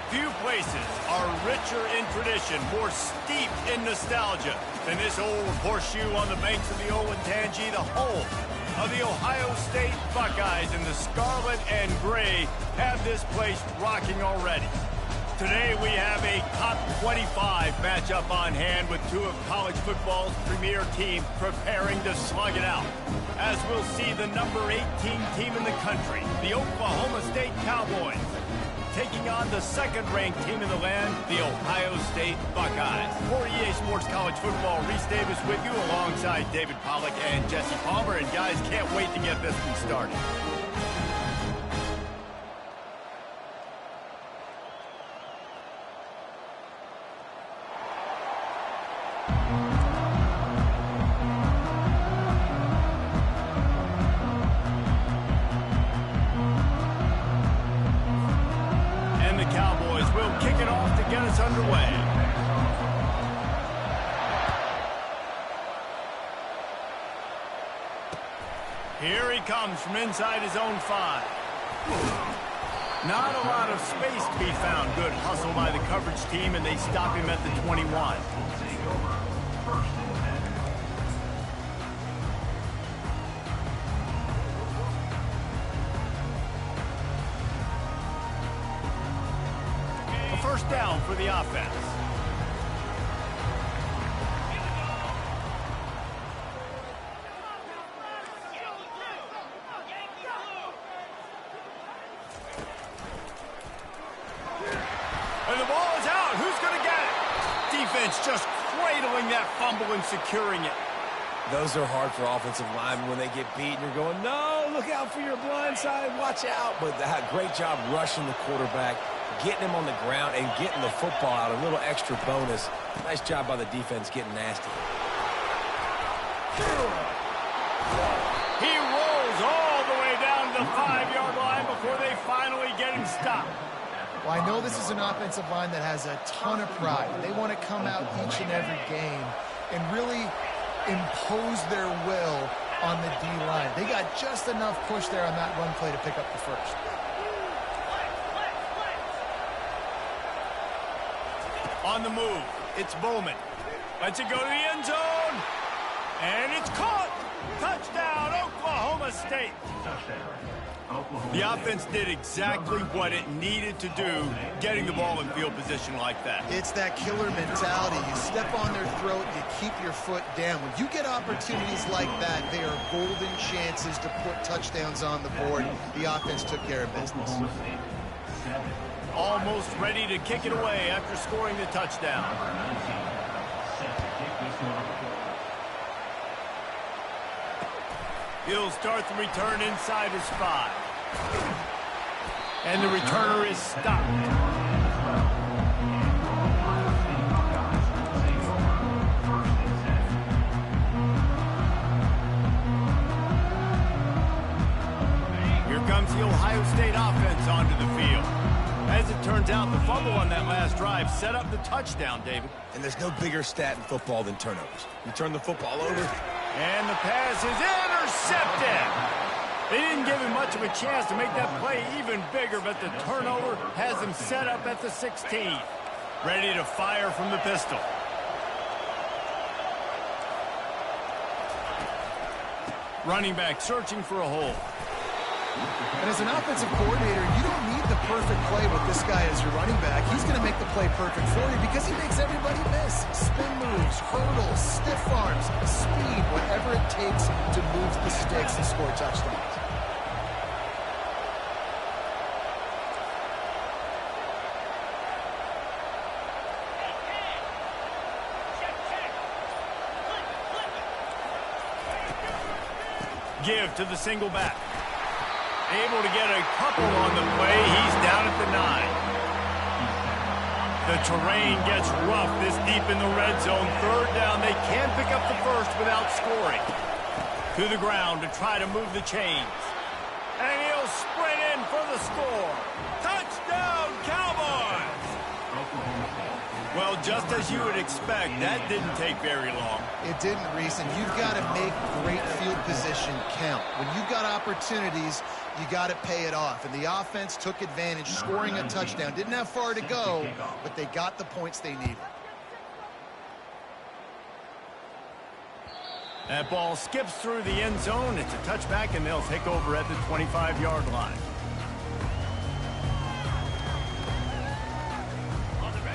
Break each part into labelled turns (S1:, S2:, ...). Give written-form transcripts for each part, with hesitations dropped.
S1: Few places are richer in tradition, more steeped in nostalgia than this old horseshoe on the banks of the Olentangy, the home of the Ohio State Buckeyes. And the scarlet and gray have this place rocking already. Today we have a top 25 matchup on hand with two of college football's premier teams preparing to slug it out. As we'll see the number 18 team in the country, the Oklahoma State Cowboys, taking on the second-ranked team in the land, the Ohio State Buckeyes. For EA Sports College Football, Reese Davis with you alongside David Pollack and Jesse Palmer. And guys, can't wait to get this one started.
S2: Underway.
S1: Here he comes from inside his own 5. Not a lot of space to be found. Good hustle by the coverage team, and they stop him at the 21. First down for the offense. And the ball is out. Who's going to get it? Defense just cradling that fumble and securing it.
S2: Those are hard for offensive linemen when they get beat and you're going, no, look out for your blind side, watch out. But that great job rushing the quarterback, getting him on the ground and getting the football out, a little extra bonus. Nice job by the defense getting nasty.
S1: He rolls all the way down to the 5-yard line before they finally get him stopped.
S3: Well, I know this is an offensive line that has a ton of pride. They want to come out each and every game and really impose their will on the D-line. They got just enough push there on that run play to pick up the first.
S1: On the move, it's Bowman. Lets it go to the end zone. And it's caught. Touchdown, Oklahoma State. The offense did exactly what it needed to do, getting the ball in field position like that.
S3: It's that killer mentality. You step on their throat, you keep your foot down. When you get opportunities like that, they are golden chances to put touchdowns on the board. The offense took care of business.
S1: Almost ready to kick it away after scoring the touchdown. He'll start the return inside his 5. And the returner is stopped. Here comes the Ohio State offense onto the field. As it turns out, the fumble on that last drive set up the touchdown, David.
S2: And there's no bigger stat in football than turnovers. You turn the football over.
S1: And the pass is intercepted. They didn't give him much of a chance to make that play even bigger, but the turnover has him set up at the 16. Ready to fire from the pistol. Running back searching for a hole.
S3: And as an offensive coordinator, you don't need the perfect play with this guy as your running back. He's going to make the play perfect for you because he makes everybody miss. Spin moves, hurdles, stiff arms, speed, whatever it takes to move the sticks and score touchdowns.
S1: Give to the single back. Able to get a couple on the play. He's down at the 9. The terrain gets rough this deep in the red zone. Third down. They can't pick up the first without scoring. To the ground to try to move the chains. And he'll sprint in for the score. Touchdown, Cowboys! Well, just as you would expect, that didn't take very long.
S3: It didn't, Reese, and you've got to make great field position count. When you've got opportunities, you got to pay it off. And the offense took advantage, scoring a touchdown. Didn't have far to go, but they got the points they needed.
S1: That ball skips through the end zone. It's a touchback, and they'll take over at the 25-yard line.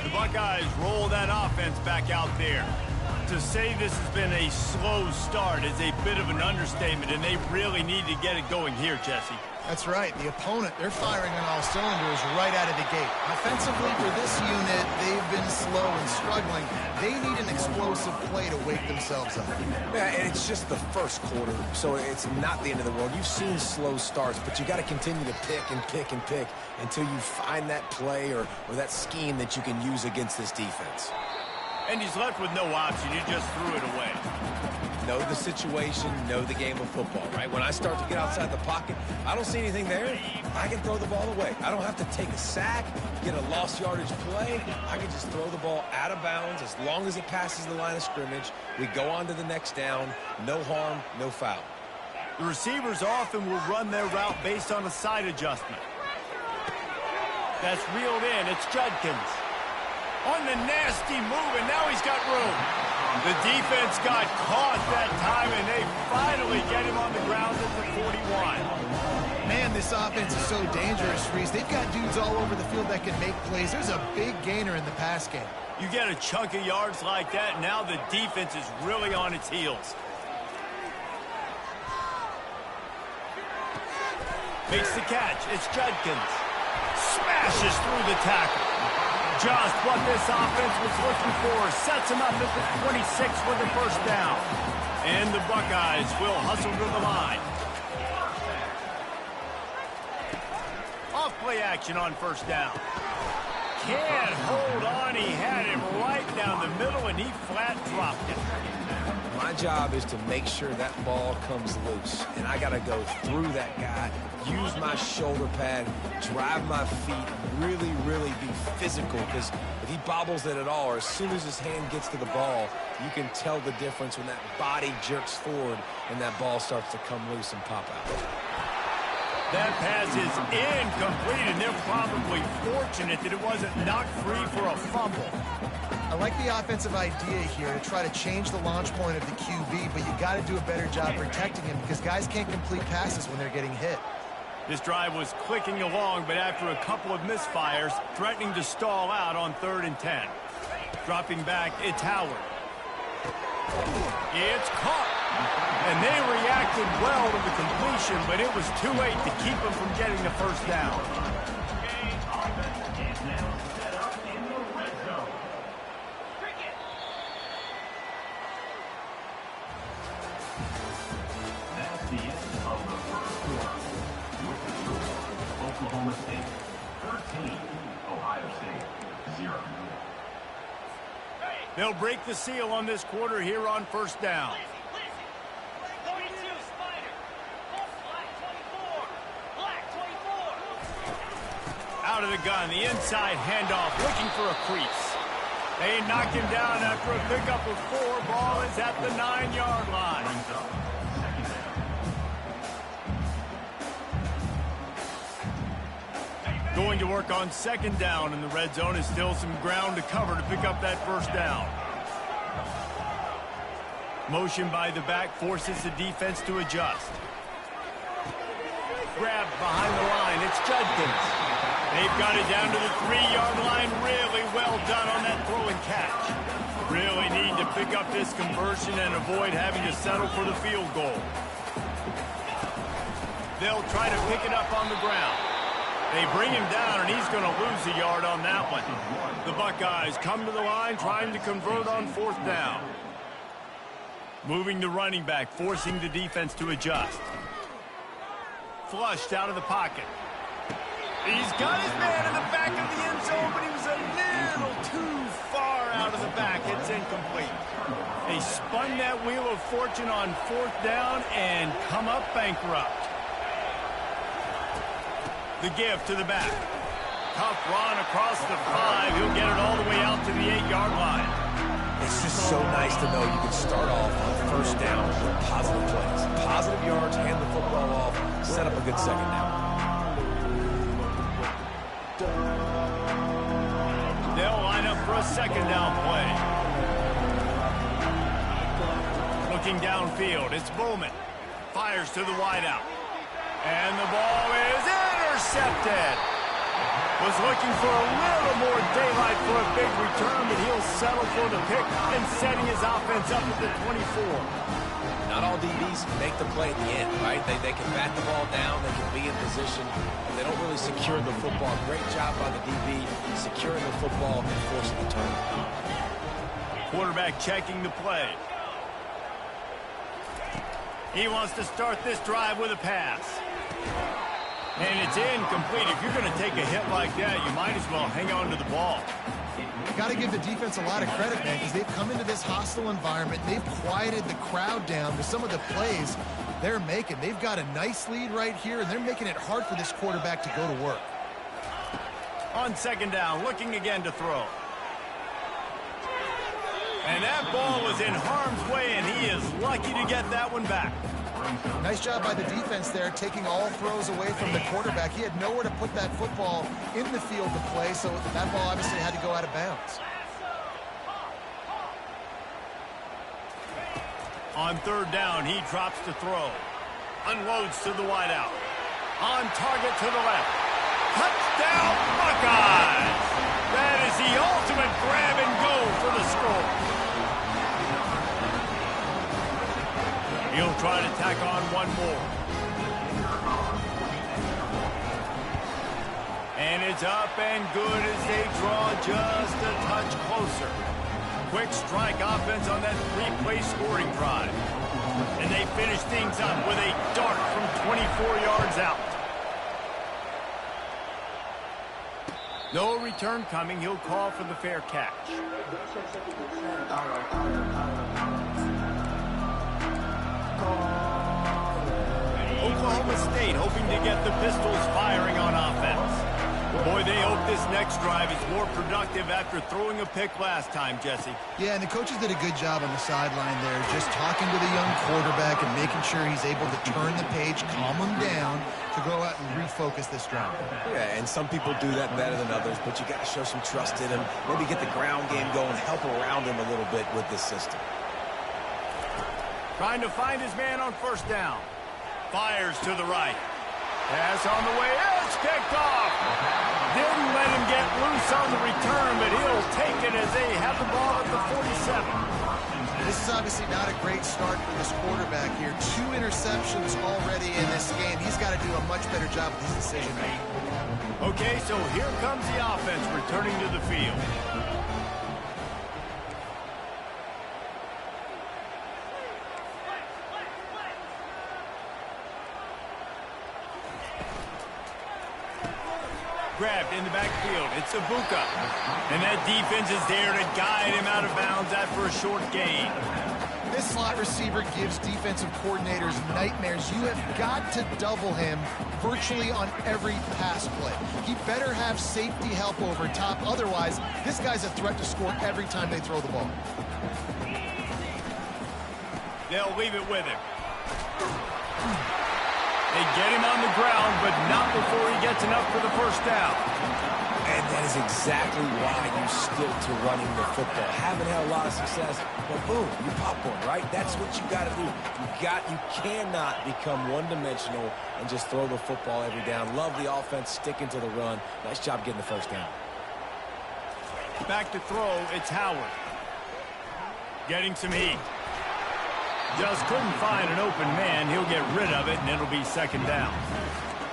S1: The Buckeyes roll that offense back out there. To say this has been a slow start is a bit of an understatement, and they really need to get it going here, Jesse.
S3: That's right. The opponent, they're firing on all cylinders right out of the gate. Offensively, for this unit, they've been slow and struggling. They need an explosive play to wake themselves up.
S2: Yeah, and it's just the first quarter, so it's not the end of the world. You've seen slow starts, but you got to continue to pick and pick and pick until you find that play or that scheme that you can use against this defense.
S1: And he's left with no option. He just threw it away.
S2: Know the situation, know the game of football, right? When I start to get outside the pocket, I don't see anything there, I can throw the ball away. I don't have to take a sack, get a lost yardage play. I can just throw the ball out of bounds as long as it passes the line of scrimmage. We go on to the next down. No harm, no foul.
S1: The receivers often will run their route based on a side adjustment. That's reeled in. It's Judkins. On the nasty move, and now he's got room. The defense got caught that time, and they finally get him on the ground at the 41.
S3: Man, this offense is so dangerous, Reese. They've got dudes all over the field that can make plays. There's a big gainer in the pass game.
S1: You get a chunk of yards like that, now the defense is really on its heels. Makes the catch. It's Judkins. Smashes through the tackle. Just what this offense was looking for. Sets him up at the 26 for the first down. And the Buckeyes will hustle to the line. Off play action on first down. Can't hold on. He had him right down the middle, and he flat dropped it.
S2: My job is to make sure that ball comes loose, and I got to go through that guy, use my shoulder pad, drive my feet, really, really be physical, because if he bobbles it at all, or as soon as his hand gets to the ball, you can tell the difference when that body jerks forward and that ball starts to come loose and pop out.
S1: That pass is incomplete, and they're probably fortunate that it wasn't knocked free for a fumble.
S3: I like the offensive idea here to try to change the launch point of the QB, but you got to do a better job protecting him because guys can't complete passes when they're getting hit.
S1: This drive was clicking along, but after a couple of misfires, threatening to stall out on 3rd and 10. Dropping back, it's Howard. It's caught. And they reacted well to the completion, but it was too late to keep them from getting the first down.
S4: Oklahoma State 13, Ohio State 0.
S1: They'll break the seal on this quarter here on first down. Out of the gun, the inside handoff, looking for a crease. They knock him down after a pickup of 4. Ball is at the 9-yard line. Going to work on 2nd down, and the red zone is still some ground to cover to pick up that first down. Motion by the back forces the defense to adjust. Grabbed behind the line, it's Judkins. They've got it down to the 3-yard line. Really well done on that throw and catch. Really need to pick up this conversion and avoid having to settle for the field goal. They'll try to pick it up on the ground. They bring him down, and he's going to lose a yard on that one. The Buckeyes come to the line trying to convert on 4th down. Moving the running back, forcing the defense to adjust. Flushed out of the pocket. He's got his man in the back of the end zone, but he was a little too far out of the back. It's incomplete. They spun that wheel of fortune on 4th down and come up bankrupt. The give to the back. Tough run across the 5. He'll get it all the way out to the 8-yard line.
S2: It's just so nice to know you can start off on first down with positive plays. Positive yards, hand the football off, set up a good second down.
S1: They'll line up for a second down play. Looking downfield, it's Bowman. Fires to the wideout. And the ball is intercepted. Was looking for a little more daylight for a big return, but he'll settle for the pick and setting his offense up at the 24.
S2: Not all DBs make the play at the end, right? They can bat the ball down, they can be in position, but they don't really secure the football. Great job by the DB securing the football and forcing the turnover.
S1: Quarterback checking the play. He wants to start this drive with a pass. And it's incomplete. If you're going to take a hit like that, you might as well hang on to the ball.
S3: Got to give the defense a lot of credit, man, because they've come into this hostile environment. They've quieted the crowd down with some of the plays they're making. They've got a nice lead right here, and they're making it hard for this quarterback to go to work.
S1: On second down, looking again to throw. And that ball was in harm's way, and he is lucky to get that one back.
S3: Nice job by the defense there, taking all throws away from the quarterback. He had nowhere to put that football in the field to play, so that ball obviously had to go out of bounds.
S1: On third down, he drops to throw. Unloads to the wideout. On target to the left. Touchdown, Buckeyes! That is the ultimate grab and go for the score. He'll try to tack on one more. And it's up and good as they draw just a touch closer. Quick strike offense on that three-play scoring drive. And they finish things up with a dart from 24 yards out. No return coming. He'll call for the fair catch. Oklahoma State hoping to get the Pistols firing on offense. Boy, they hope this next drive is more productive after throwing a pick last time, Jesse.
S3: Yeah, and the coaches did a good job on the sideline there, just talking to the young quarterback and making sure he's able to turn the page, calm him down to go out and refocus this drive.
S2: Yeah, and some people do that better than others, but you got to show some trust in him, maybe get the ground game going, help around him a little bit with this system.
S1: Trying to find his man on first down. Fires to the right. Pass on the way. It's picked off. Didn't let him get loose on the return, but he'll take it as they have the ball at the 47.
S3: This is obviously not a great start for this quarterback here. 2 interceptions already in this game. He's got to do a much better job with his decision making.
S1: Okay, so here comes the offense returning to the field. Grabbed in the backfield. It's Ibuka. And that defense is there to guide him out of bounds after a short gain.
S3: This slot receiver gives defensive coordinators nightmares. You have got to double him virtually on every pass play. He better have safety help over top. Otherwise, this guy's a threat to score every time they throw the ball.
S1: They'll leave it with him. They get him on the ground, but not before he gets enough for the first down.
S2: And that is exactly why you stick to running the football. Haven't had a lot of success, but boom, you popcorn, right? That's what you got to do. You cannot become one-dimensional and just throw the football every down. Love the offense sticking to the run. Nice job getting the first down.
S1: Back to throw, it's Howard. Getting some heat. Just couldn't find an open man. He'll get rid of it, and it'll be second down.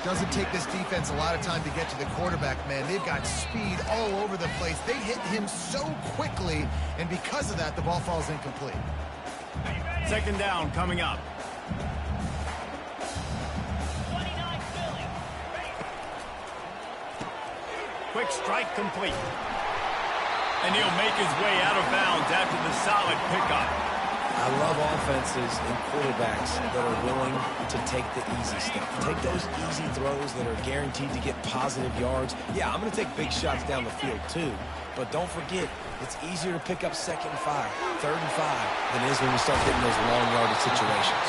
S3: Doesn't take this defense a lot of time to get to the quarterback, man. They've got speed all over the place. They hit him so quickly, and because of that, the ball falls incomplete.
S1: Second down coming up. Quick strike complete. And he'll make his way out of bounds after the solid pickup.
S2: I love offenses and quarterbacks that are willing to take the easy stuff. Take those easy throws that are guaranteed to get positive yards. Yeah, I'm going to take big shots down the field too, but don't forget, it's easier to pick up 2nd and 5, 3rd and 5 than it is when you start getting those long yardage situations.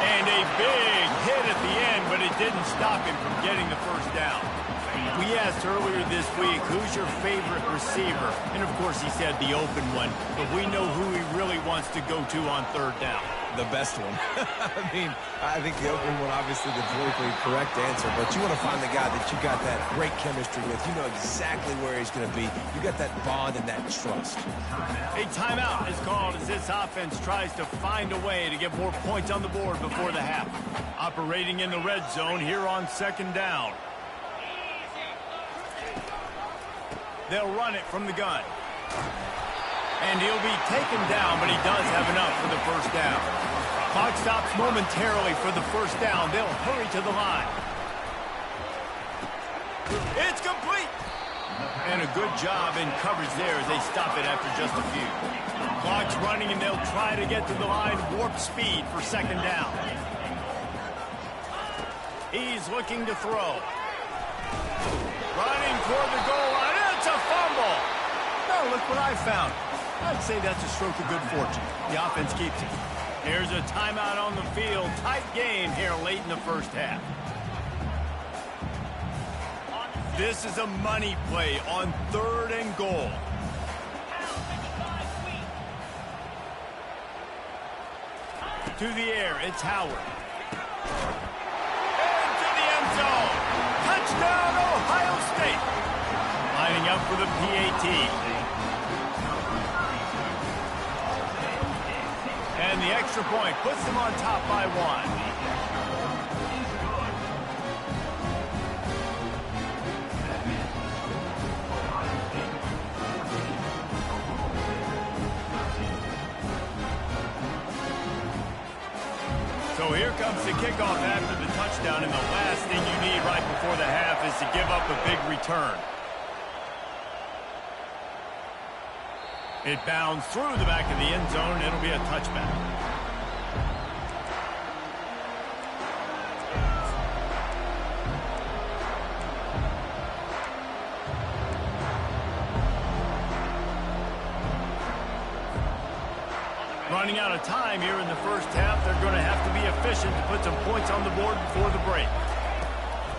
S1: And a big hit at the end, but it didn't stop him from getting the first down. We asked earlier this week, who's your favorite receiver? And, of course, he said the open one, but we know who he really wants to go to on 3rd down.
S2: The best one. I think the open one, obviously the politically correct answer, but you want to find the guy that you got that great chemistry with. You know exactly where he's going to be. You got that bond and that trust.
S1: A timeout is called as this offense tries to find a way to get more points on the board before the half. Operating in the red zone here on 2nd down. They'll run it from the gun. And he'll be taken down, but he does have enough for the first down. Clock stops momentarily for the first down. They'll hurry to the line. It's complete. And a good job in coverage there as they stop it after just a few. Clock's running, and they'll try to get to the line warp speed for 2nd down. He's looking to throw. Running toward the goal line. It's a fumble. Oh, look what I found. I'd say that's a stroke of good fortune. The offense keeps it. Here's a timeout on the field. Tight game here late in the first half. This is a money play on 3rd and goal. To the air, it's Howard. Into the end zone. Touchdown, Ohio State. Lining up for the PAT. And the extra point puts them on top by 1. So here comes the kickoff after the touchdown, and the last thing you need right before the half is to give up a big return. It bounds through the back of the end zone. It'll be a touchback. Running out of time here in the first half. They're going to have to be efficient to put some points on the board before the break.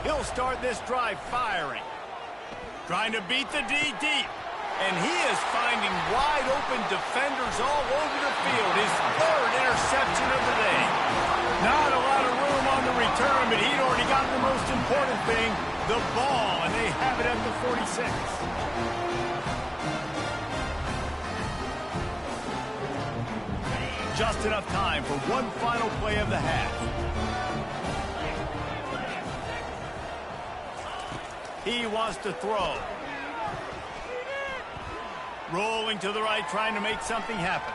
S1: He'll start this drive firing. Trying to beat the D deep. And he is finding wide-open defenders all over the field. His 3rd interception of the day. Not a lot of room on the return, but he'd already got the most important thing, the ball, and they have it at the 46. Just enough time for one final play of the half. He wants to throw. Rolling to the right, trying to make something happen.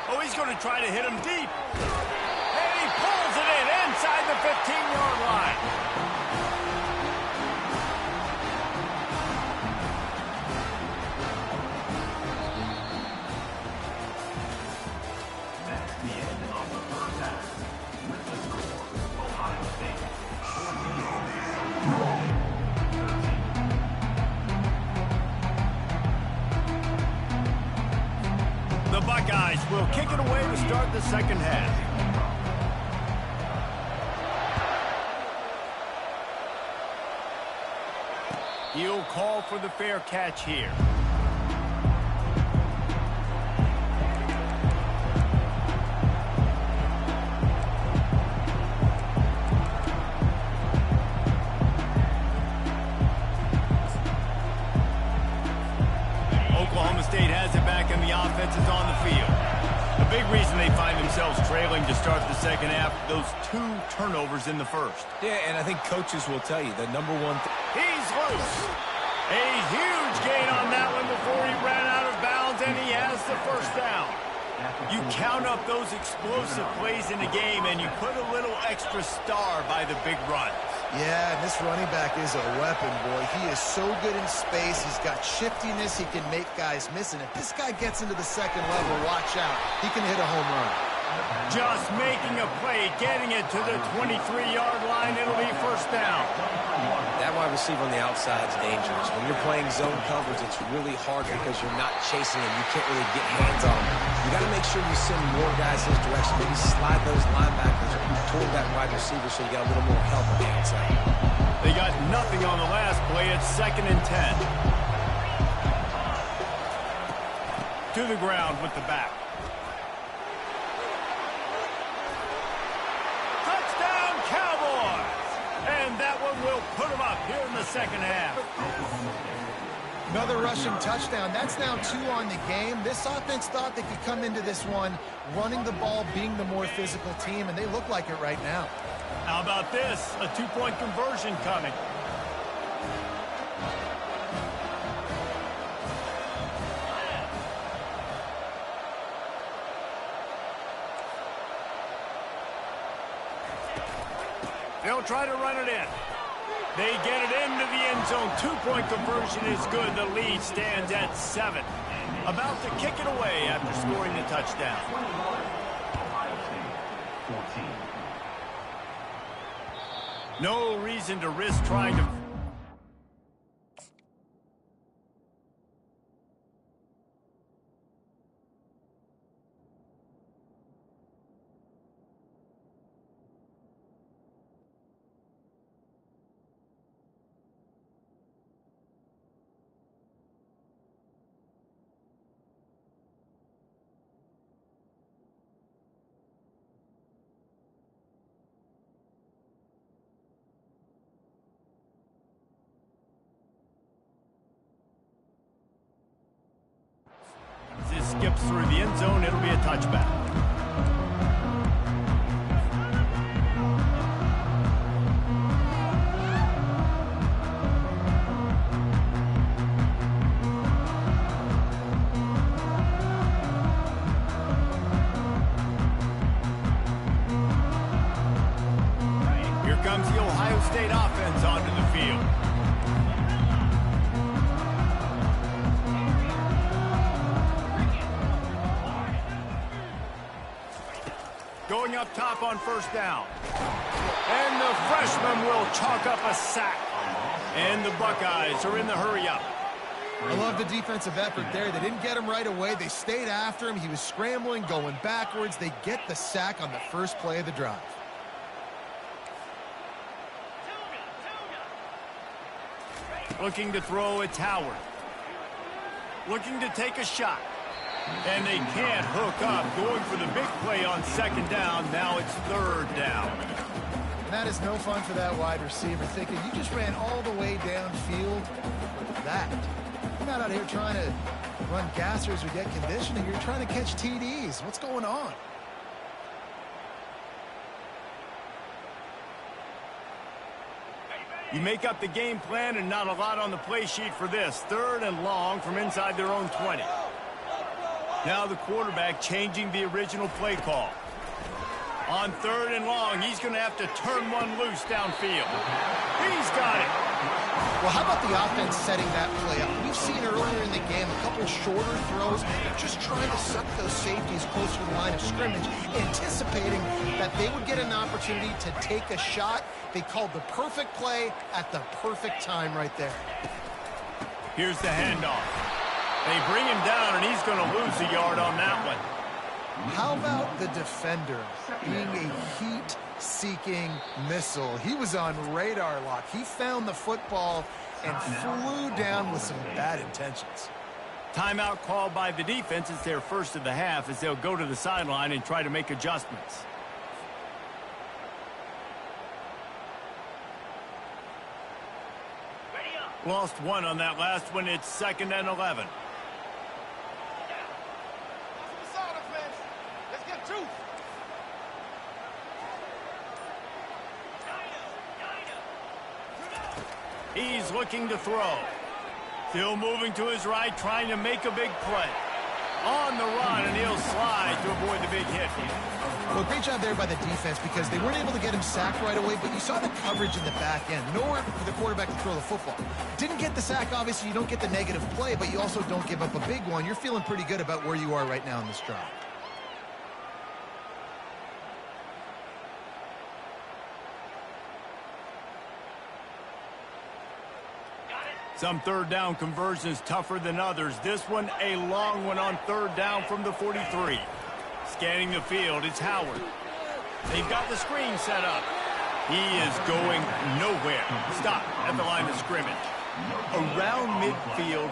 S1: Oh, he's going to try to hit him deep. And he pulls it in inside the 15-yard line.
S4: That's the end of the first half. With the score, Ohio State 14.
S1: The Buckeyes will kick it away to start the second half. He'll call for the fair catch here. Oklahoma State has it back and the offense is on the field. A big reason they find themselves trailing to start the second half, those 2 turnovers in the first.
S2: Yeah, and I think coaches will tell you the number one
S1: He's loose. A huge gain on that one before he ran out of bounds, and he has the first down. You count up those explosive plays in the game, and you put a little extra star by the big runs.
S3: Yeah, and this running back is a weapon, boy. He is so good in space. He's got shiftiness. He can make guys miss. And if this guy gets into the second level, watch out. He can hit a home run.
S1: Just making a play, getting it to the 23-yard line. It'll be first down.
S2: That wide receiver on the outside is dangerous. When you're playing zone coverage, it's really hard because you're not chasing him. You can't really get hands on him. You got to make sure you send more guys his direction. Maybe slide those linebackers toward that wide receiver so you got a little more help on the outside.
S1: They got nothing on the last play. It's 2nd and 10. To the ground with the back. Touchdown, Cowboys! And that one will put them up here in the second half.
S3: Another rushing touchdown. That's now 2 on the game. This offense thought they could come into this one running the ball, being the more physical team, and they look like it right now.
S1: How about this? A 2-point conversion coming. They'll try to run it in. They get it into the end zone. 2-point conversion is good. The lead stands at 7. About to kick it away after scoring the touchdown. No reason to risk trying to... This skips through the end zone. It'll be a touchback. Here comes the Ohio State offense onto the field. Going up top on first down. And the freshman will chalk up a sack. And the Buckeyes are in the hurry-up.
S3: I love the defensive effort there. They didn't get him right away. They stayed after him. He was scrambling, going backwards. They get the sack on the first play of the drive.
S1: Looking to throw, it's Howard. Looking to take a shot. And they can't hook up. Going for the big play on second down. Now it's third down.
S3: And that is no fun for that wide receiver, thinking you just ran all the way downfield with that. You're not out here trying to run gassers or get conditioning. You're trying to catch TDs. What's going on?
S1: You make up the game plan and not a lot on the play sheet for this. 3rd and long from inside their own 20. Now the quarterback changing the original play call. On 3rd and long, he's going to have to turn one loose downfield. He's got it.
S3: Well, how about the offense setting that play up? We've seen earlier in the game a couple shorter throws. They're just trying to suck those safeties closer to the line of scrimmage, anticipating that they would get an opportunity to take a shot. They called the perfect play at the perfect time right there.
S1: Here's the handoff. They bring him down, and he's going to lose a yard on that one.
S3: How about the defender being a heat-seeking missile? He was on radar lock. He found the football and flew down with some bad intentions.
S1: Timeout called by the defense. It's their first of the half as they'll go to the sideline and try to make adjustments. Lost one on that last one. It's 2nd and 11. He's looking to throw. Still moving to his right, trying to make a big play. on the run, and he'll slide to avoid the big hit.
S3: Well, great job there by the defense because they weren't able to get him sacked right away, but you saw the coverage in the back end. Nowhere for the quarterback to throw the football. Didn't get the sack, obviously. You don't get the negative play, but you also don't give up a big one. You're feeling pretty good about where you are right now in this drive.
S1: Some third down conversions tougher than others. This one, a long one on third down from the 43. Scanning the field, it's Howard. They've got the screen set up. He is going nowhere. Stop at the line of scrimmage. Around midfield,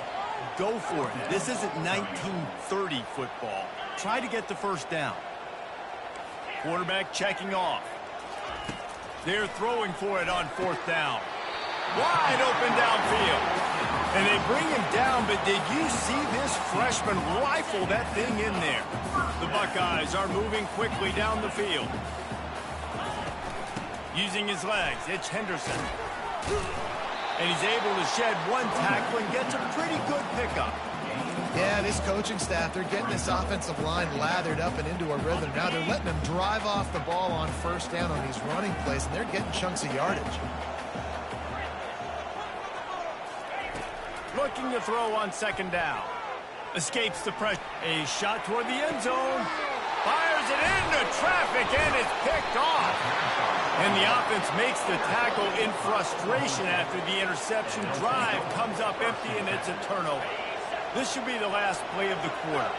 S1: go for it. This isn't 1930 football. Try to get the first down. Quarterback checking off. They're throwing for it on fourth down. Wide open downfield. And they bring him down, but did you see this freshman rifle that thing in there? The Buckeyes are moving quickly down the field. Using his legs, it's Henderson. And he's able to shed one tackle and gets a pretty good pickup.
S3: Yeah, this coaching staff, they're getting this offensive line lathered up and into a rhythm. Now they're letting them drive off the ball on first down on these running plays, and they're getting chunks of yardage.
S1: Looking to throw on second down. Escapes the pressure. A shot toward the end zone. Fires it into traffic, and it's picked off. And the offense makes the tackle in frustration after the interception. Drive comes up empty, and it's a turnover. This should be the last play of the quarter.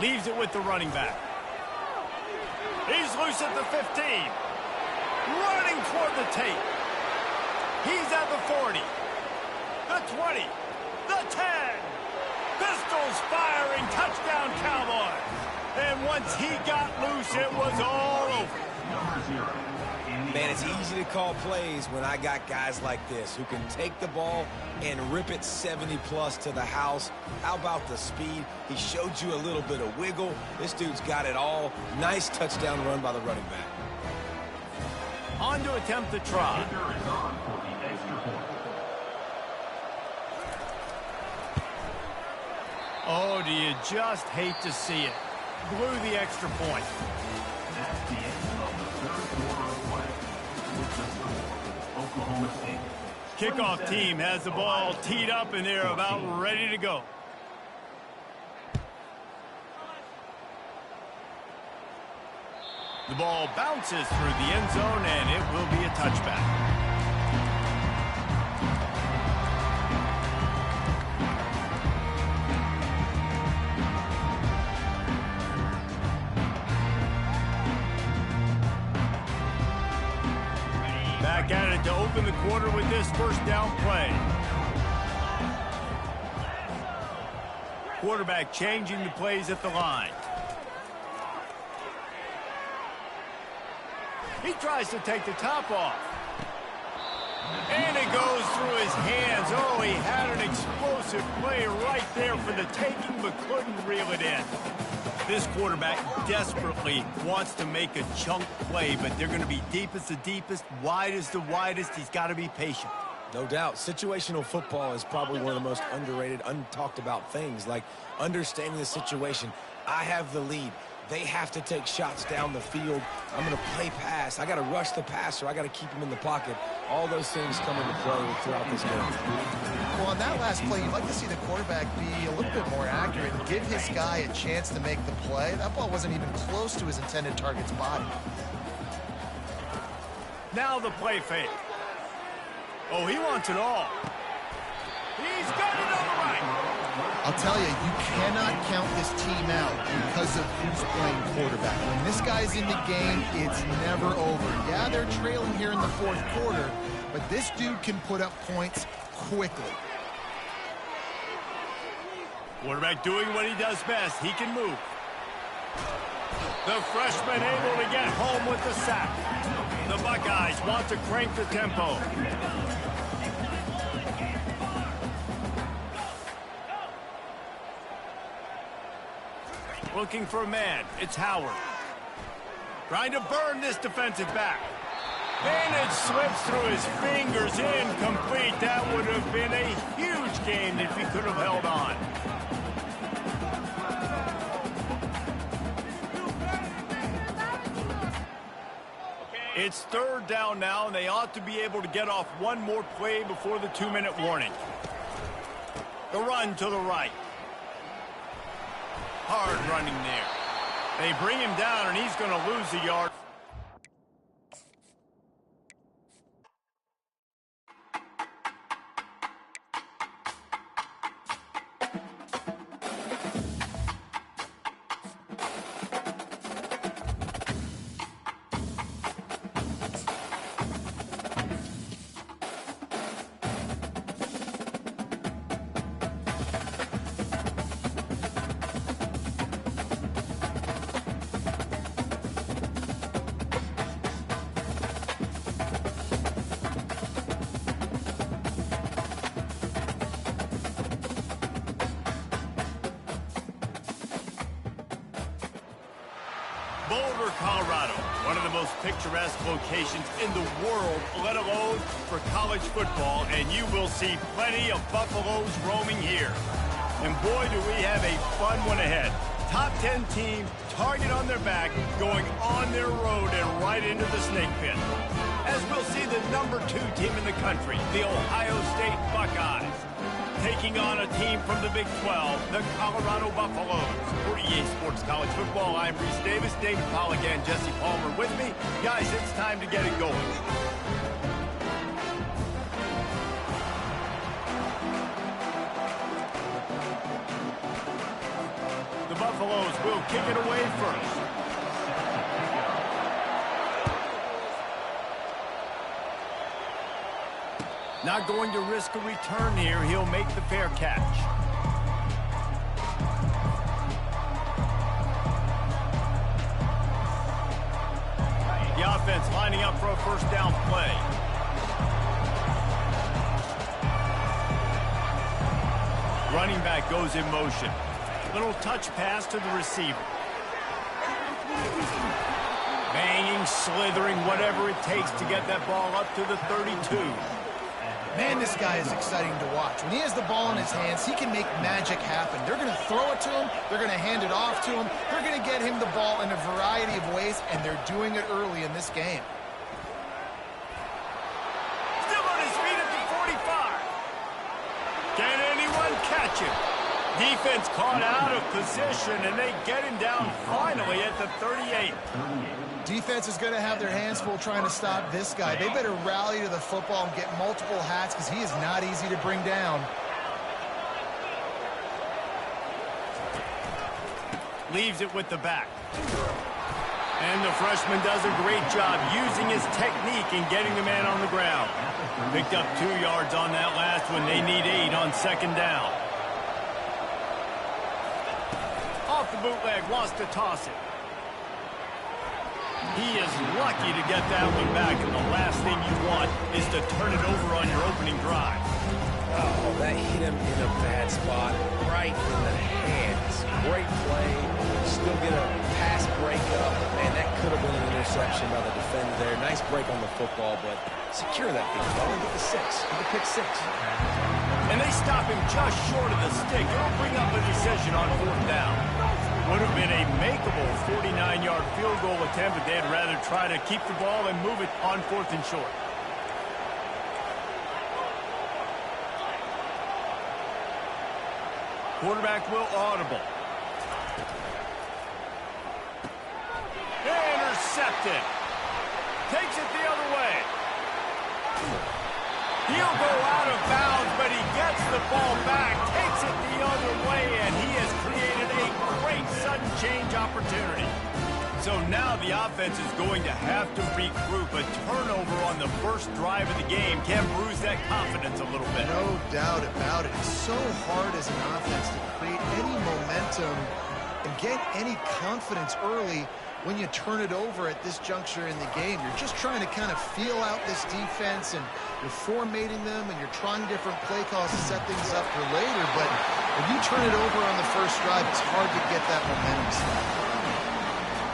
S1: Leaves it with the running back. He's loose at the 15. Running toward the tape. He's at the 40, the 20, the 10. Pistols firing, touchdown Cowboys. And once he got loose, it was all over.
S2: Man, it's easy to call plays when I got guys like this who can take the ball and rip it 70-plus to the house. How about the speed? He showed you a little bit of wiggle. This dude's got it all. Nice touchdown run by the running back.
S1: On to attempt the try. Oh, do you just hate to see it? Blew the extra point.
S4: That's the end of the third quarter of play. With the score, Oklahoma State.
S1: Kickoff team has the ball teed up, and they're about ready to go. The ball bounces through the end zone, and it will be a touchback. Back at it to open the quarter with this first down play. Quarterback changing the plays at the line. He tries to take the top off. And it goes through his hands. Oh, he had an explosive play right there for the taking, but couldn't reel it in. This quarterback desperately wants to make a chunk play, but they're going to be deep as the deepest, wide as the widest. He's got to be patient.
S2: No doubt. Situational football is probably one of the most underrated, untalked about things, like understanding the situation. I have the lead. They have to take shots down the field. I'm going to play pass. I got to rush the passer. I got to keep him in the pocket. All those things come into play throughout this game.
S3: Well, on that last play, you'd like to see the quarterback be a little bit more accurate and give his guy a chance to make the play. That ball wasn't even close to his intended target's body.
S1: Now the play fake. Oh, he wants it all. He's got it on the right.
S3: I'll tell you, you cannot count this team out because of who's playing quarterback. When this guy's in the game, it's never over. Yeah, they're trailing here in the fourth quarter, but this dude can put up points quickly.
S1: Quarterback doing what he does best. He can move. The freshman able to get home with the sack. The Buckeyes want to crank the tempo. Looking for a man. It's Howard. Trying to burn this defensive back. And it slips through his fingers, incomplete. That would have been a huge gain if he could have held on. It's third down now, and they ought to be able to get off one more play before the 2-minute warning. The run to the right. Hard running there. They bring him down, and he's going to lose a yard. Boulder, Colorado, one of the most picturesque locations in the world, let alone for college football, and you will see plenty of Buffaloes roaming here. And boy, do we have a fun one ahead. Top 10 team, target on their back, going on their road and right into the snake pit. As we'll see the number 2 team in the country, the Ohio State Buckeyes, taking on a team from the Big 12, the Colorado Buffaloes. For EA Sports College Football, I'm Reese Davis, David Pollack, and Jesse Palmer with me. Guys, it's time to get it going. The Buffaloes will kick it away first. Not going to risk a return here. He'll make the fair catch. The offense lining up for a first down play. Running back goes in motion. Little touch pass to the receiver. Banging, slithering, whatever it takes to get that ball up to the 32.
S3: Man, this guy is exciting to watch. When he has the ball in his hands, he can make magic happen. They're going to throw it to him. They're going to hand it off to him. They're going to get him the ball in a variety of ways, and they're doing it early in this game.
S1: Still on his feet at the 45. Can anyone catch him? Defense caught out of position, and they get him down finally at the 38.
S3: Defense is going to have their hands full trying to stop this guy. They better rally to the football and get multiple hats because he is not easy to bring down.
S1: Leaves it with the back. And the freshman does a great job using his technique and getting the man on the ground. Picked up 2 yards on that last one. They need 8 on second down. Off the bootleg, wants to toss it. He is lucky to get that one back, and the last thing you want is to turn it over on your opening drive.
S2: Oh, that hit him in a bad spot, right in the hands. Great play. Still get a pass breakup. Man, that could have been an interception by the defender there. Nice break on the football, but secure that big ball and get the 6. Get the pick 6.
S1: And they stop him just short of the stick. It'll bring up a decision on fourth down. Would have been a makeable 49-yard field goal attempt, but they'd rather try to keep the ball and move it on 4th and short. Quarterback will audible. Intercepted. Takes it the other way. He'll go out of bounds, but he gets the ball back, takes it the other way, and he has created a great sudden change opportunity. So now the offense is going to have to regroup. A turnover on the first drive of the game can bruise that confidence a little bit.
S3: No doubt about it. It's so hard as an offense to create any momentum and get any confidence early when you turn it over at this juncture in the game. You're just trying to kind of feel out this defense, and you're formatting them, and you're trying different play calls to set things up for later. But if you turn it over on the first drive, it's hard to get that momentum.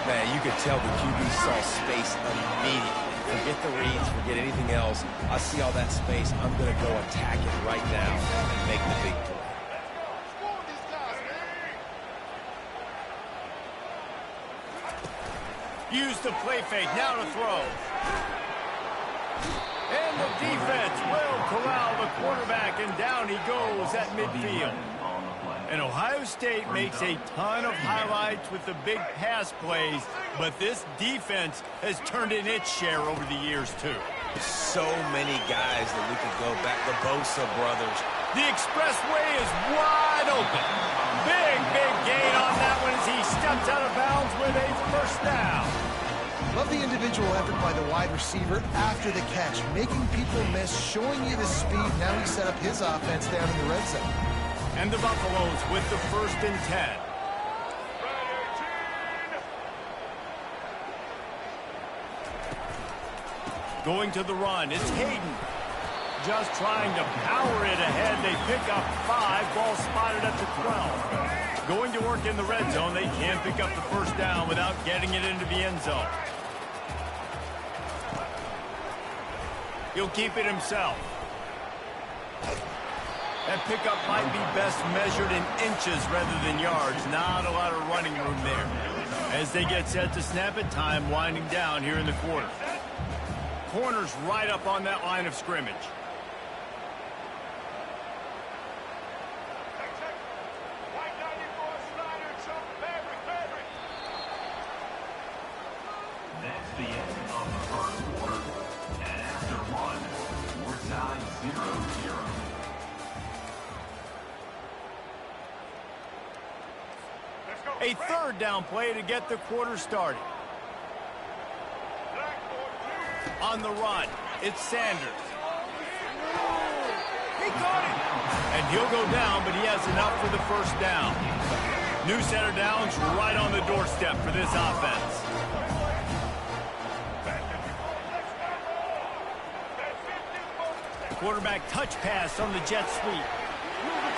S2: Man, you could tell the QB saw space immediately. Forget the reads, forget anything else. I see all that space. I'm going to go attack it right now and make the big play.
S1: Use the play fake, now to throw. And the defense will corral the quarterback, and down he goes at midfield. And Ohio State makes a ton of highlights with the big pass plays, but this defense has turned in its share over the years, too.
S2: So many guys that we could go back. The Bosa brothers.
S1: The expressway is wide open. Big gain on that one as he steps out of bounds with a first down.
S3: Love the individual effort by the wide receiver after the catch, making people miss, showing you the speed. Now he set up his offense down in the red zone.
S1: And the Buffaloes with the 1st and 10. Going to the run, it's Hayden. Just trying to power it ahead. They pick up 5, ball spotted at the 12. Going to work in the red zone, they can't pick up the first down without getting it into the end zone. He'll keep it himself. That pickup might be best measured in inches rather than yards. Not a lot of running room there. As they get set to snap it, time winding down here in the quarter. Corners right up on that line of scrimmage.
S4: That's the end of the first quarter. And after one, we're tied 0-0.
S1: A 3rd down play to get the quarter started. On the run, it's Sanders. He caught it. And he'll go down, but he has enough for the first down. New center downs right on the doorstep for this offense. Quarterback touch pass on the jet sweep.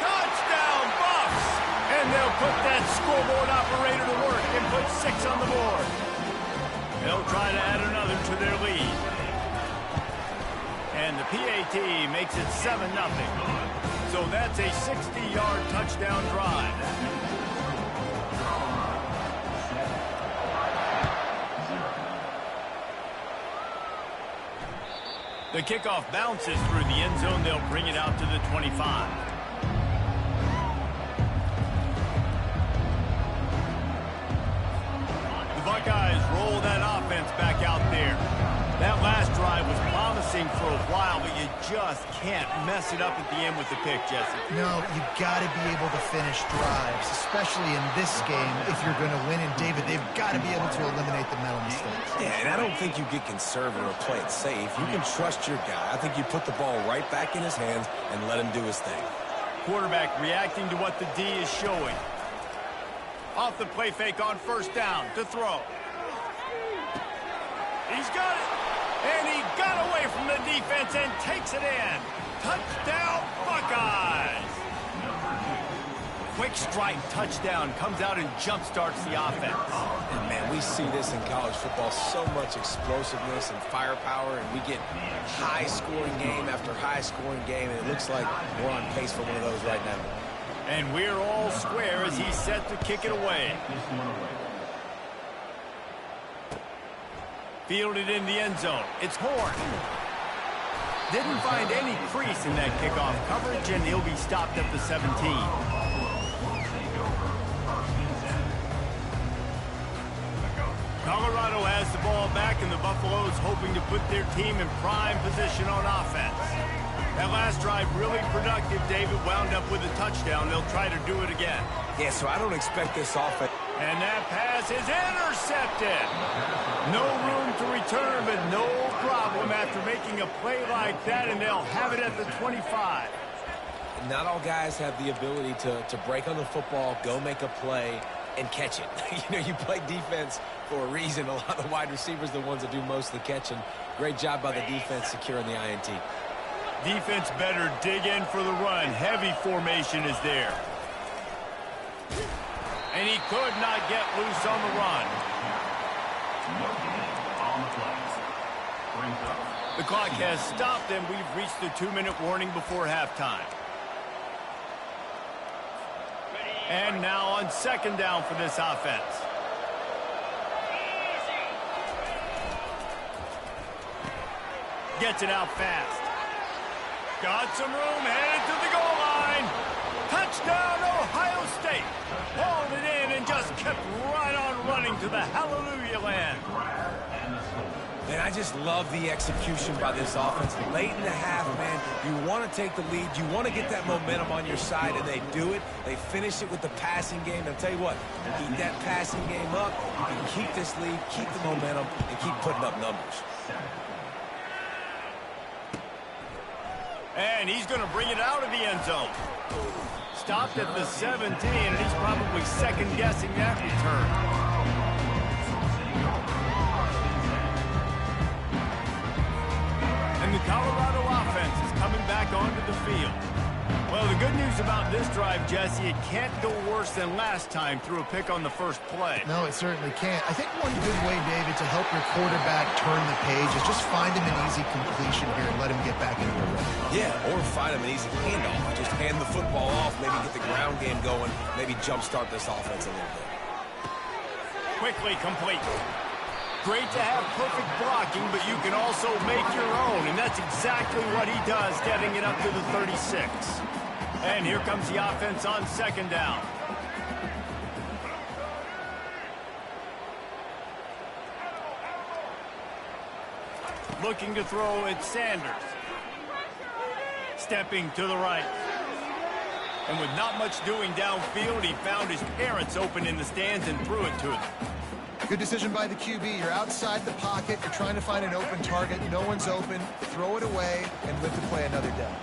S1: Touchdown, Buffs! And they'll put that scoreboard operator to work and put 6 on the board. They'll try to add another to their lead. And the PAT makes it 7-0. So that's a 60-yard touchdown drive. The kickoff bounces through the end zone. They'll bring it out to the 25. The Buckeyes roll that offense back out there. That last drive was promising for a while, but you just can't mess it up at the end with the pick, Jesse.
S3: No, you got to be able to finish drives, especially in this game if you're going to win. And, David, they've got to be able to eliminate the mental mistakes.
S2: Yeah, and I don't think you get conservative or play it safe. You can trust your guy. I think you put the ball right back in his hands and let him do his thing.
S1: Quarterback reacting to what the D is showing. Off the play fake on 1st down to throw. He's got it. And he got away from the defense and takes it in. Touchdown, Buckeyes! Quick strike touchdown comes out and jump-starts the offense.
S2: And, man, we see this in college football, so much explosiveness and firepower, and we get high-scoring game after high-scoring game, and it looks like we're on pace for one of those right now.
S1: And we're all square as he's set to kick it away. Fielded in the end zone. It's Horn. Didn't find any crease in that kickoff coverage, and he'll be stopped at the 17. Colorado has the ball back, and the Buffaloes hoping to put their team in prime position on offense. That last drive really productive. David wound up with a touchdown. They'll try to do it again.
S2: Yeah, so I don't expect this offense.
S1: And that pass is intercepted. No room to return, but no problem after making a play like that, and they'll have it at the 25.
S2: Not all guys have the ability to break on the football, go make a play, and catch it. You play defense for a reason. A lot of the wide receivers are the ones that do most of the catching. Great job by the defense securing the INT.
S1: Defense better dig in for the run. Heavy formation is there. And he could not get loose on the run.
S4: brings up.
S1: The clock has stopped, and we've reached the 2-minute warning before halftime. And now on second down for this offense. Gets it out fast. Got some room, headed to the goal line. Touchdown, Ohio State. Hauled it in and just kept right on running to the hallelujah land.
S2: Man, I just love the execution by this offense. Late in the half, man, you want to take the lead. You want to get that momentum on your side, and they do it. They finish it with the passing game. I'll tell you what, keep that passing game up. You can keep this lead, keep the momentum, and keep putting up numbers.
S1: And he's going to bring it out of the end zone. Stopped at the 17, and he's probably second-guessing that return. And the Colorado offense is coming back onto the field. Well, the good news about this drive, Jesse, it can't go worse than last time through a pick on the first play.
S3: No, it certainly can't. I think one good way, David, to help your quarterback turn the page is just find him an easy completion here and let him get back into the run.
S2: Yeah, or find him an easy handoff. Just hand the football off, maybe get the ground game going, maybe jumpstart this offense a little bit.
S1: Quickly complete. Great to have perfect blocking, but you can also make your own, and that's exactly what he does, getting it up to the 36. And here comes the offense on second down. Looking to throw at Sanders. Stepping to the right. And with not much doing downfield, he found his parents open in the stands and threw it to them.
S3: Good decision by the QB. You're outside the pocket. You're trying to find an open target. No one's open. Throw it away and live to play another down.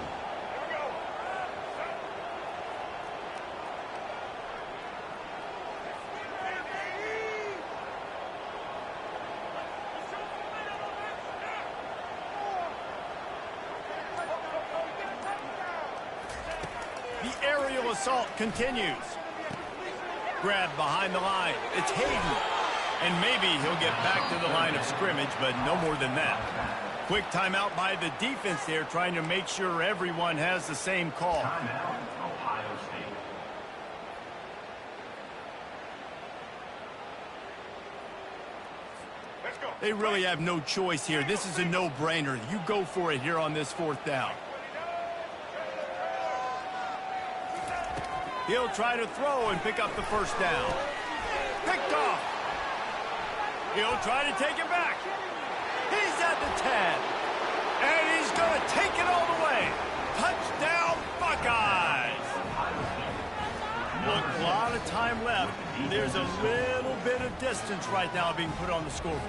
S1: The aerial assault continues. Grab behind the line. It's Hayden. And maybe he'll get back to the line of scrimmage, but no more than that. Quick timeout by the defense there, trying to make sure everyone has the same call.
S4: Timeout, Ohio State.
S1: They really have no choice here. This is a no-brainer. You go for it here on this fourth down. He'll try to throw and pick up the first down. Picked off. He'll try to take it back. He's at the 10. And he's going to take it all the way. Touchdown, Buckeyes. Look, a lot of time left. There's a little bit of distance right now being put on the scoreboard.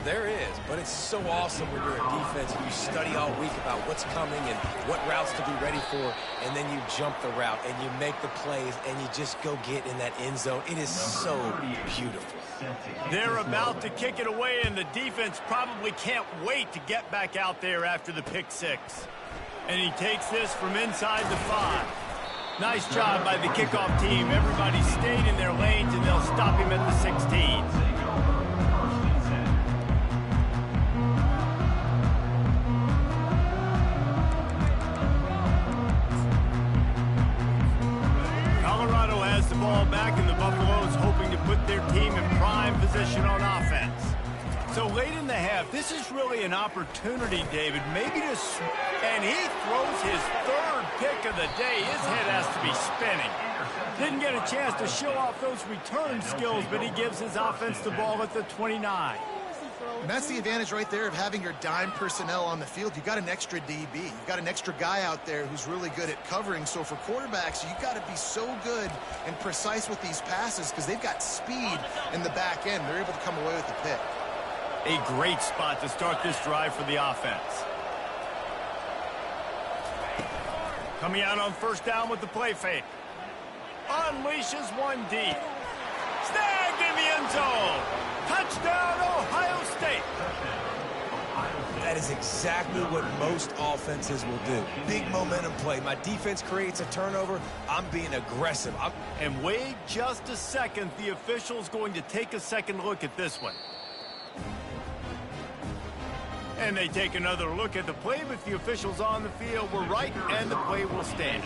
S2: There is, but it's so awesome when you're a defense and you study all week about what's coming and what routes to be ready for, and then you jump the route and you make the plays and you just go get in that end zone. It is so beautiful.
S1: They're about to kick it away, and the defense probably can't wait to get back out there after the pick six. And he takes this from inside the 5. Nice job by the kickoff team. Everybody stayed in their lanes, and they'll stop him at the 16. Colorado has the ball back, and the Buffaloes hoping to put their team in prime position on offense. So late in the half, this is really an opportunity, David, maybe to... And he throws his third pick of the day. His head has to be spinning. Didn't get a chance to show off those return skills, but he gives his offense the ball at the 29.
S3: And that's the advantage right there of having your dime personnel on the field. You've got an extra DB. You've got an extra guy out there who's really good at covering. So for quarterbacks, you've got to be so good and precise with these passes because they've got speed in the back end. They're able to come away with the pick.
S1: A great spot to start this drive for the offense. Coming out on first down with the play fake. Unleashes one deep. Snagged in the end zone. Touchdown, Ohio State.
S2: That is exactly what most offenses will do. Big momentum play. My defense creates a turnover. I'm being aggressive.
S1: And wait just a second. The official's going to take a second look at this one. And they take another look at the play, but the officials on the field were right, and the play will stand.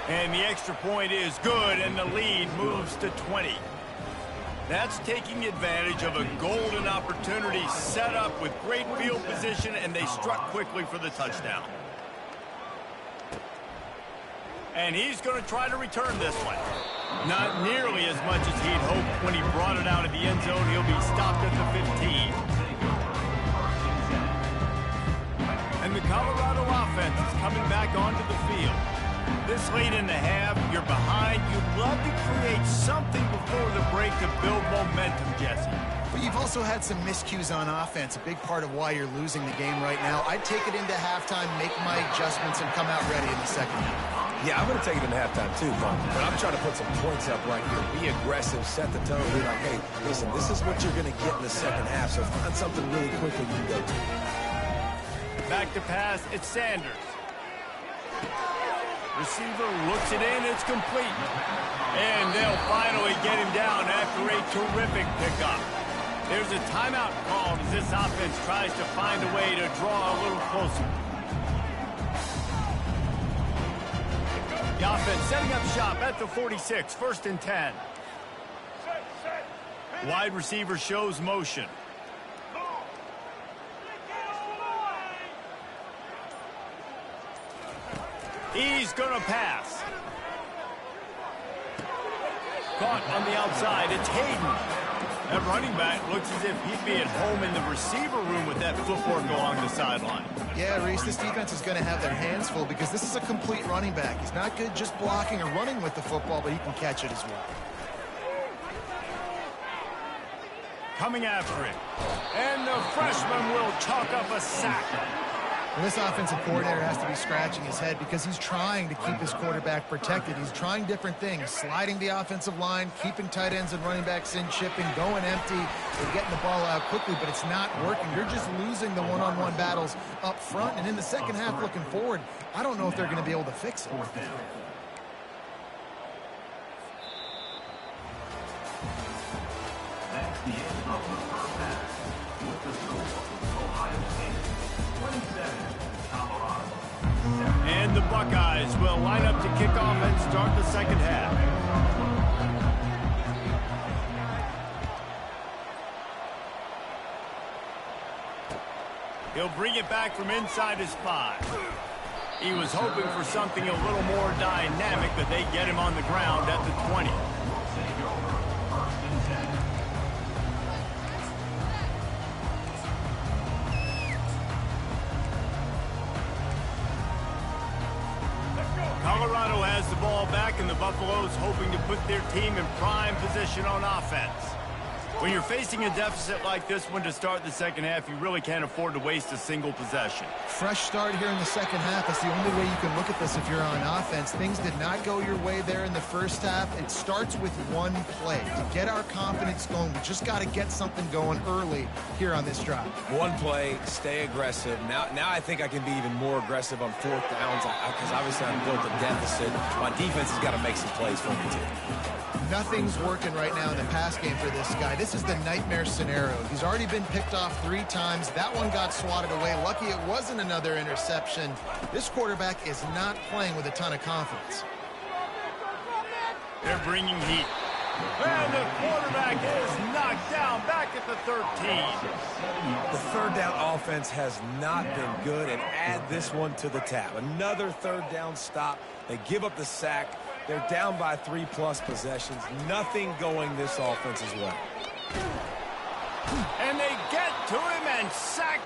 S1: And the extra point is good, and the lead moves to 20. That's taking advantage of a golden opportunity set up with great field position, and they struck quickly for the touchdown. And he's going to try to return this one. Not nearly as much as he'd hoped when he brought it out of the end zone. He'll be stopped at the 15. And the Colorado offense is coming back onto the field. This late in the half, you're behind. You'd love to create something before the break to build momentum, Jesse.
S3: But you've also had some miscues on offense, a big part of why you're losing the game right now. I'd take it into halftime, make my adjustments, and come out ready in the second half.
S2: Yeah, I'm going to take it in halftime too, but I'm trying to put some points up right here. Be aggressive, set the tone, be like, hey, listen, this is what you're going to get in the second half, so find something really quickly you can go to.
S1: Back to pass, it's Sanders. Receiver looks it in, it's complete. And they'll finally get him down after a terrific pickup. There's a timeout called as this offense tries to find a way to draw a little closer. The offense setting up shop at the 46, 1st and 10. Wide receiver shows motion. He's going to pass. Caught on the outside. It's Hayden. That running back looks as if he'd be at home in the receiver room with that footwork along the sideline.
S3: Yeah, Reese, this defense is going to have their hands full because this is a complete running back. He's not good just blocking or running with the football, but he can catch it as well.
S1: Coming after it. And the freshman will chalk up a sack.
S3: And this offensive coordinator has to be scratching his head because he's trying to keep his quarterback protected. He's trying different things, sliding the offensive line, keeping tight ends and running backs in, chipping, going empty, and getting the ball out quickly, but it's not working. You're just losing the one-on-one battles up front, and in the second half looking forward, I don't know if they're going to be able to fix it.
S4: That's the end of the first half. With the score, Ohio State 27, Colorado 7.
S1: And the Buckeyes will line up to kick off and start the second half. He'll bring it back from inside his 5. He was hoping for something a little more dynamic, but they get him on the ground at the 20. Colorado has the ball back, and the Buffaloes hoping to put their team in prime position on offense. When you're facing a deficit like this one to start the second half, you really can't afford to waste a single possession.
S3: Fresh start here in the second half. That's the only way you can look at this if you're on offense. Things did not go your way there in the first half. It starts with one play. To get our confidence going, we just got to get something going early here on this drive.
S2: One play, stay aggressive. Now I think I can be even more aggressive on 4th downs because obviously I'm built a deficit. My defense has got to make some plays for me too.
S3: Nothing's working right now in the pass game for this guy. This is the nightmare scenario. He's already been picked off 3 times. That one got swatted away. Lucky it wasn't another interception. This quarterback is not playing with a ton of confidence.
S1: They're bringing heat. And the quarterback is knocked down back at the 13.
S2: The 3rd down offense has not been good, and add this one to the tab. Another 3rd down stop. They give up the sack. They're down by 3+ possessions. Nothing going this offense as well.
S1: And they get to him and sack.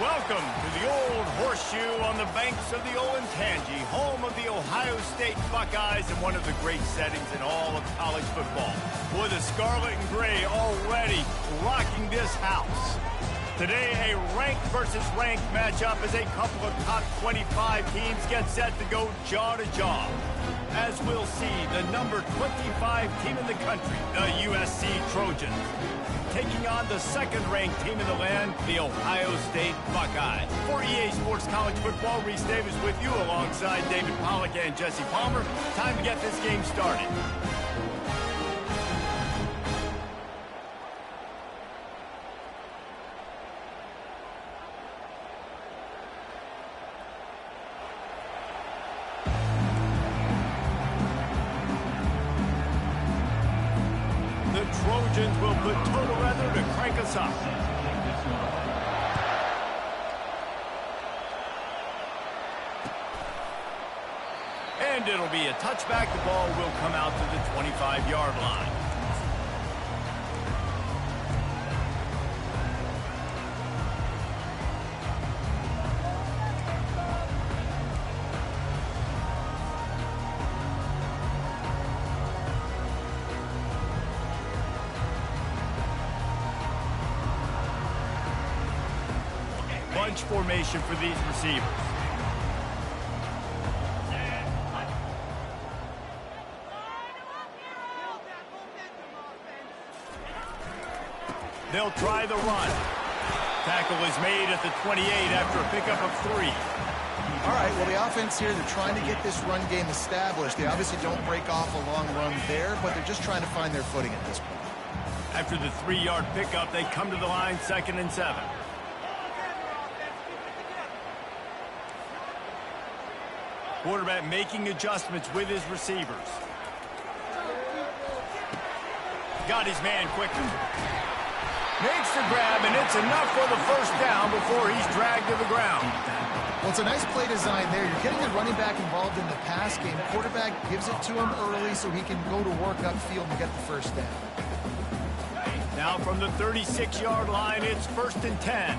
S1: Welcome to the Old Horseshoe on the banks of the Olentangy, home of the Ohio State Buckeyes and one of the great settings in all of college football. Boy, the scarlet and gray already rocking this house. Today, a ranked versus ranked matchup as a couple of top 25 teams get set to go jaw to jaw. As we'll see, the number 25 team in the country, the USC Trojans, taking on the second-ranked team in the land, the Ohio State Buckeyes. For EA Sports College Football, Reese Davis with you alongside David Pollack and Jesse Palmer. Time to get this game started. Trojans will put total weather to crank us up. And it'll be a touchback. The ball will come out to the 25-yard line. Bunch formation for these receivers. They'll try the run. Tackle is made at the 28 after a pickup of 3.
S3: All right, well, the offense here, they're trying to get this run game established. They obviously don't break off a long run there, but they're just trying to find their footing at this point.
S1: After the 3-yard pickup, they come to the line, 2nd and 7. Quarterback making adjustments with his receivers. Got his man quickly. Makes the grab, and it's enough for the first down before he's dragged to the ground.
S3: Well, it's a nice play design there. You're getting the running back involved in the pass game. Quarterback gives it to him early so he can go to work upfield and get the first down.
S1: Now from the 36-yard line, it's 1st and 10.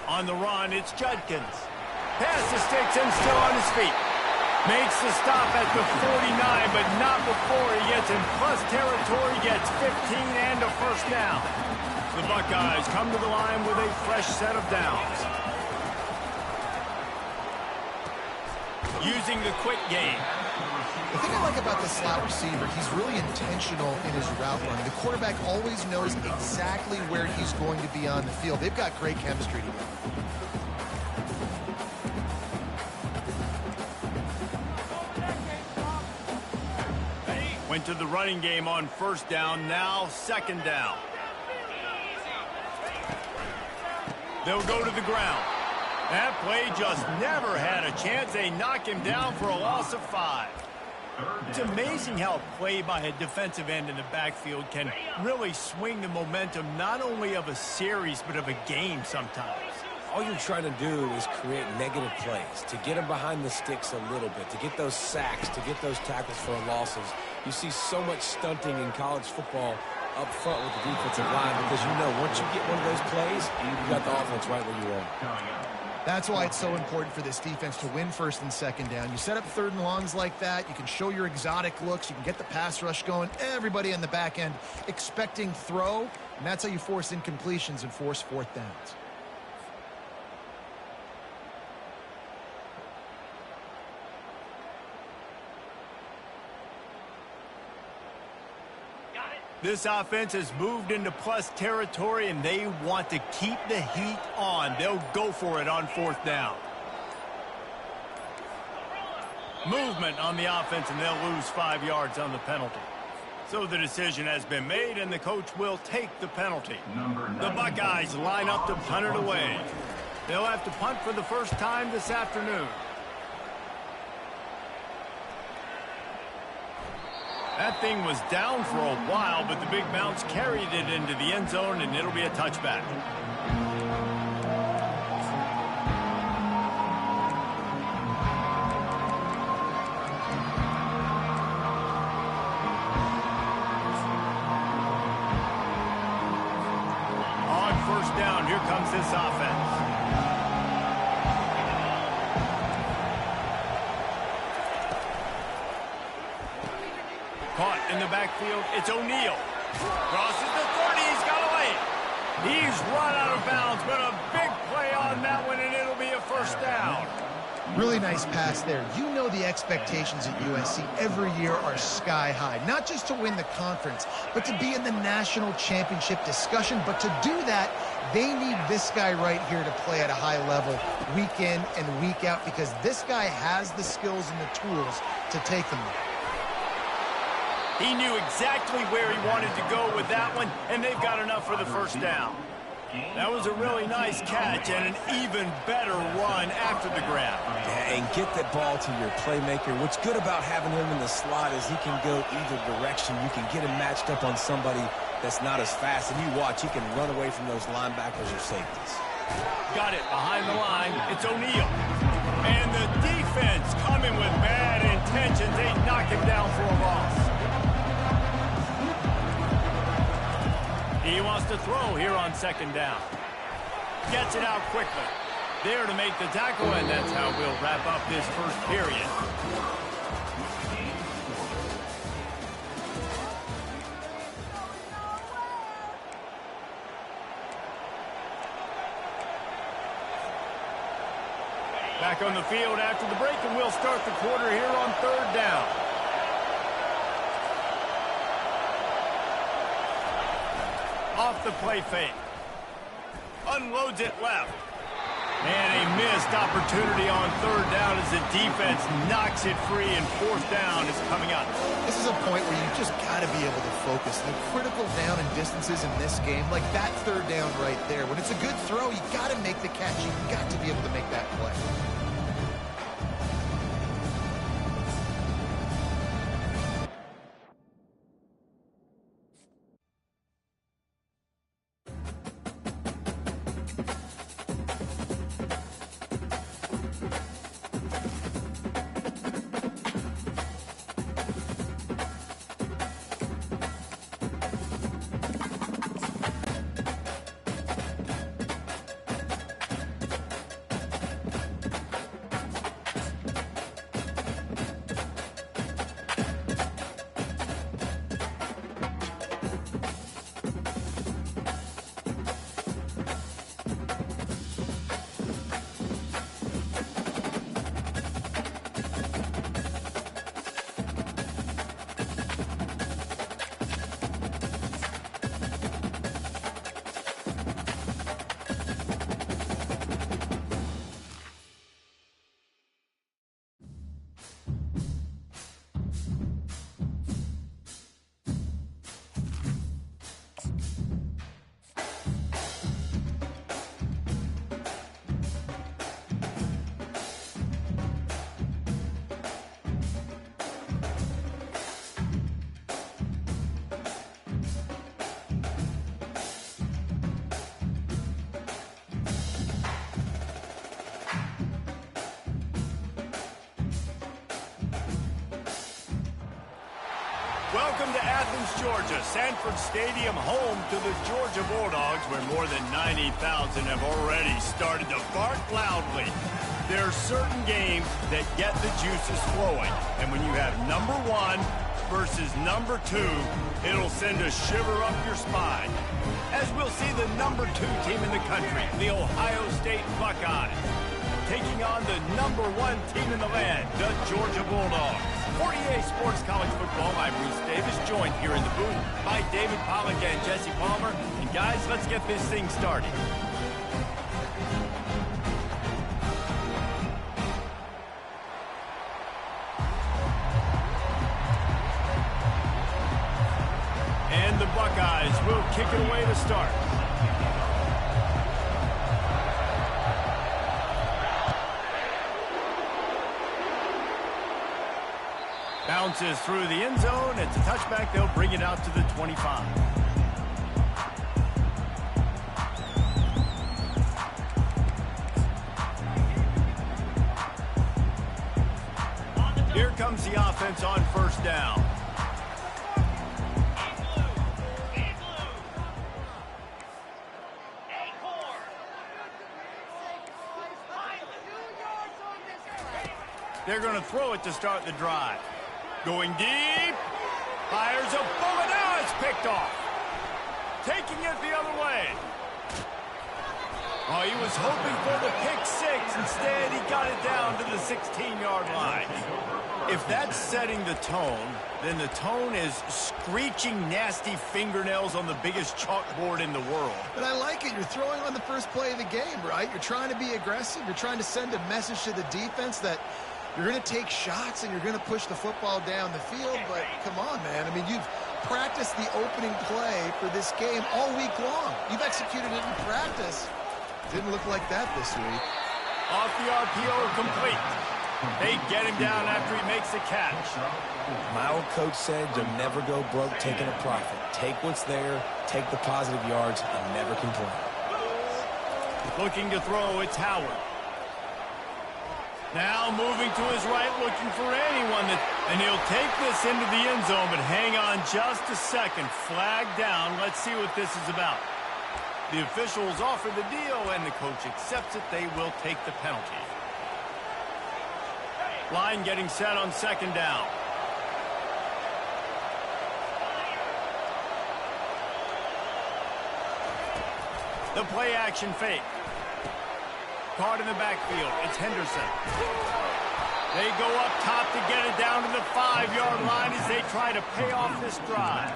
S1: On the run, it's Judkins. Pass the sticks and still on his feet. Makes the stop at the 49, but not before he gets in plus territory, gets 15 and a first down. The Buckeyes come to the line with a fresh set of downs. Using the quick game.
S3: The thing I like about the slot receiver, he's really intentional in his route running. The quarterback always knows exactly where he's going to be on the field. They've got great chemistry together.
S1: Went to the running game on 1st down, now 2nd down. They'll go to the ground. That play just never had a chance. They knock him down for a loss of 5. It's amazing how a play by a defensive end in the backfield can really swing the momentum not only of a series but of a game sometimes.
S2: All you're trying to do is create negative plays, to get them behind the sticks a little bit, to get those sacks, to get those tackles for losses. You see so much stunting in college football up front with the defensive line because you know once you get one of those plays, you got the offense right where you want.
S3: That's why it's so important for this defense to win 1st and 2nd down. You set up 3rd and longs like that. You can show your exotic looks. You can get the pass rush going. Everybody on the back end expecting throw, and that's how you force incompletions and force 4th downs.
S1: This offense has moved into plus territory, and they want to keep the heat on. They'll go for it on 4th down. Movement on the offense, and they'll lose 5 yards on the penalty. So the decision has been made, and the coach will take the penalty. The Buckeyes line up to punt it away. They'll have to punt for the first time this afternoon. That thing was down for a while, but the big bounce carried it into the end zone, and it'll be a touchback. this offense. Caught in the backfield, it's O'Neal. Crosses the 30, he's got away. He's run out of bounds, but a big play on that one, and it'll be a first down.
S3: Really nice pass there. You know the expectations at USC every year are sky high. Not just to win the conference, but to be in the national championship discussion. But to do that, they need this guy right here to play at a high level week in and week out, because this guy has the skills and the tools to take them there.
S1: He knew exactly where he wanted to go with that one, and they've got enough for the first down. That was a really nice catch and an even better run after the grab.
S2: Yeah, and get that ball to your playmaker. What's good about having him in the slot is he can go either direction. You can get him matched up on somebody that's not as fast, and you watch, he can run away from those linebackers or safeties.
S1: Got it behind the line. It's O'Neal. And the defense coming with bad intentions. They knock him down for a loss. He wants to throw here on second down. Gets it out quickly. There to make the tackle, and that's how we'll wrap up this first period. Back on the field after the break, and we'll start the quarter here on third down. Off the play fake. Unloads it left. And a missed opportunity on third down as the defense knocks it free, and fourth down is coming up.
S3: This is a point where you just got to be able to focus. The critical down and distances in this game, like that third down right there. When it's a good throw, you got to make the catch. You got to be able to make that play.
S1: Welcome to Athens, Georgia, Sanford Stadium, home to the Georgia Bulldogs, where more than 90,000 have already started to bark loudly. There are certain games that get the juices flowing, and when you have number one versus number two, it'll send a shiver up your spine. As we'll see the number two team in the country, the Ohio State Buckeyes, taking on the number one team in the land, the Georgia Bulldogs. 48 Sports College Football, I'm Bruce Davis, joined here in the booth by David Pollack and Jesse Palmer. And guys, let's get this thing started. And the Buckeyes will kick it away to start. Bounces through the end zone. It's a touchback. They'll bring it out to the 25. Here comes the offense on first down. They're going to throw it to start the drive. Going deep. Fires a bullet. Now it's picked off. Taking it the other way. Oh, he was hoping for the pick six. Instead, he got it down to the 16-yard line. If that's setting the tone, then the tone is screeching nasty fingernails on the biggest chalkboard in the world.
S3: But I like it. You're throwing on the first play of the game, right? You're trying to be aggressive. You're trying to send a message to the defense that you're going to take shots and you're going to push the football down the field. But come on, man. I mean, you've practiced the opening play for this game all week long. You've executed it in practice. Didn't look like that this week.
S1: Off the RPO, complete. They get him down after he makes the catch.
S2: My old coach said you'll never go broke taking a profit. Take what's there, take the positive yards, and never complain.
S1: Looking to throw, it's Howard. Now moving to his right, looking for anyone and he'll take this into the end zone, but hang on just a second. Flag down. Let's see what this is about. The officials offer the deal, and the coach accepts it. They will take the penalty. Line getting set on second down. The play action fake. Caught in the backfield. It's Henderson. They go up top to get it down to the 5-yard line as they try to pay off this drive.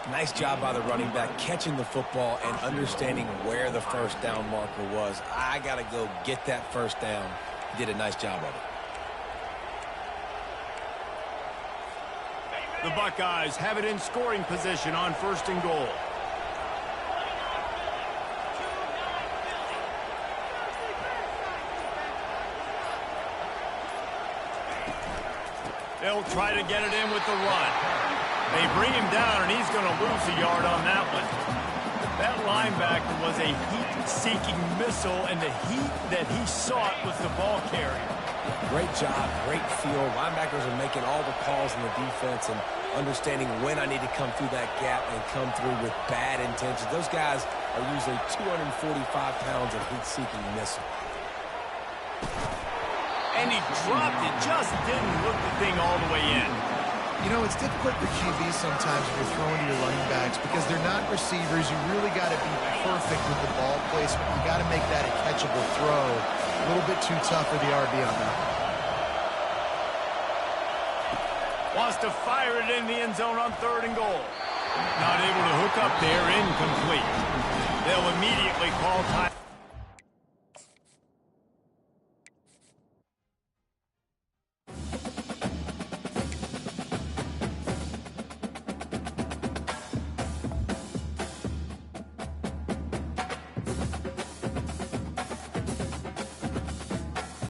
S2: Nice job by the running back catching the football and understanding where the first down marker was. I got to go get that first down. He did a nice job of it.
S1: The Buckeyes have it in scoring position on first and goal. They'll try to get it in with the run. They bring him down, and he's going to lose a yard on that one. That linebacker was a heat-seeking missile, and the heat that he sought was the ball carrier.
S2: Great job, great feel. Linebackers are making all the calls in the defense and understanding when I need to come through that gap and come through with bad intentions. Those guys are usually 245 pounds of heat-seeking missile.
S1: And he dropped it, just didn't look the thing all the way in.
S3: You know, it's difficult for QBs sometimes when you're throwing to your running backs because they're not receivers. You really got to be perfect with the ball placement. You got to make that a catchable throw. A little bit too tough for the RB on that.
S1: Wants to fire it in the end zone on third and goal. Not able to hook up there, incomplete. They'll immediately call time.